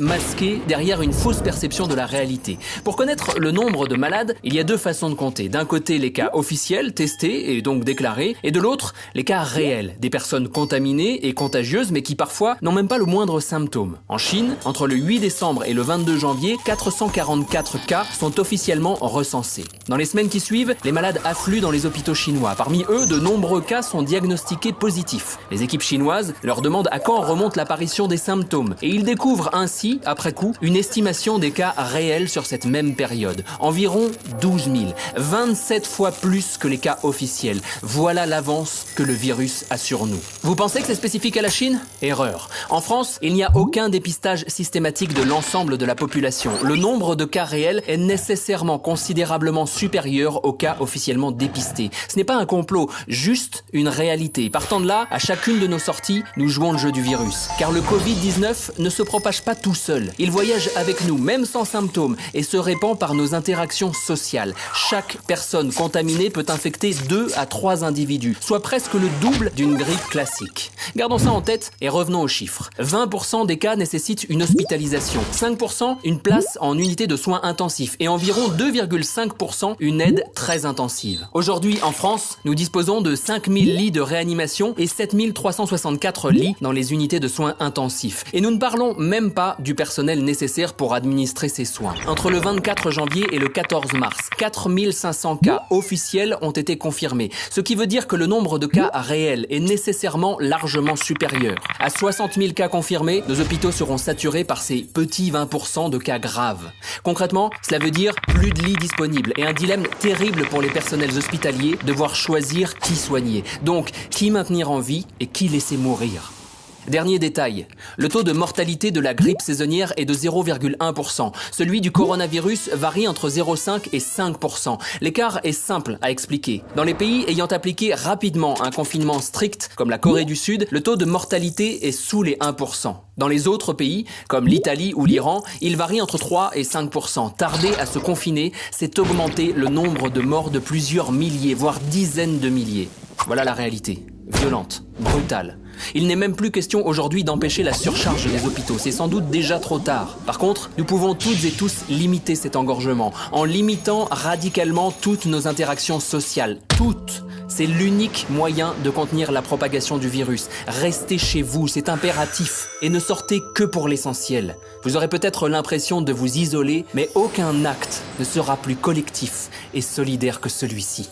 masqué derrière une fausse perception de la réalité. Pour connaître le nombre de malades, il y a deux façons de compter. D'un côté, les cas officiels, testés et donc déclarés, et de l'autre, les cas réels, des personnes contaminées et contagieuses, mais qui parfois n'ont même pas le moindre symptôme. En Chine, entre le 8 décembre et le 22 janvier, 444 cas sont officiellement recensés. Dans les semaines qui suivent, les malades affluent dans les hôpitaux chinois. Parmi eux, de nombreux cas sont diagnostiqués positifs. Les équipes chinoises leur demandent à quand remonte l'apparition des symptômes, et ils découvrent ainsi après coup, une estimation des cas réels sur cette même période. Environ 12 000, 27 fois plus que les cas officiels. Voilà l'avance que le virus a sur nous. Vous pensez que c'est spécifique à la Chine? Erreur. En France, il n'y a aucun dépistage systématique de l'ensemble de la population. Le nombre de cas réels est nécessairement considérablement supérieur aux cas officiellement dépistés. Ce n'est pas un complot, juste une réalité. Partant de là, à chacune de nos sorties, nous jouons le jeu du virus. Car le Covid-19 ne se propage pas tout seul. Il voyage avec nous, même sans symptômes, et se répand par nos interactions sociales. Chaque personne contaminée peut infecter 2 à 3 individus, soit presque le double d'une grippe classique. Gardons ça en tête et revenons aux chiffres. 20% des cas nécessitent une hospitalisation, 5% une place en unité de soins intensifs et environ 2,5% une aide très intensive. Aujourd'hui, en France, nous disposons de 5000 lits de réanimation et 7364 lits dans les unités de soins intensifs. Et nous ne parlons même pas du personnel nécessaire pour administrer ces soins. Entre le 24 janvier et le 14 mars, 4500 cas officiels ont été confirmés, ce qui veut dire que le nombre de cas réels est nécessairement largement supérieur. À 60 000 cas confirmés, nos hôpitaux seront saturés par ces petits 20% de cas graves. Concrètement, cela veut dire plus de lits disponibles et un dilemme terrible pour les personnels hospitaliers, devoir choisir qui soigner. Donc, qui maintenir en vie et qui laisser mourir. Dernier détail, le taux de mortalité de la grippe saisonnière est de 0,1%. Celui du coronavirus varie entre 0,5 et 5%. L'écart est simple à expliquer. Dans les pays ayant appliqué rapidement un confinement strict, comme la Corée du Sud, le taux de mortalité est sous les 1%. Dans les autres pays, comme l'Italie ou l'Iran, il varie entre 3 et 5%. Tarder à se confiner, c'est augmenter le nombre de morts de plusieurs milliers, voire dizaines de milliers. Voilà la réalité. Violente, brutale. Il n'est même plus question aujourd'hui d'empêcher la surcharge des hôpitaux, c'est sans doute déjà trop tard. Par contre, nous pouvons toutes et tous limiter cet engorgement, en limitant radicalement toutes nos interactions sociales. Toutes! C'est l'unique moyen de contenir la propagation du virus. Restez chez vous, c'est impératif. Et ne sortez que pour l'essentiel. Vous aurez peut-être l'impression de vous isoler, mais aucun acte ne sera plus collectif et solidaire que celui-ci.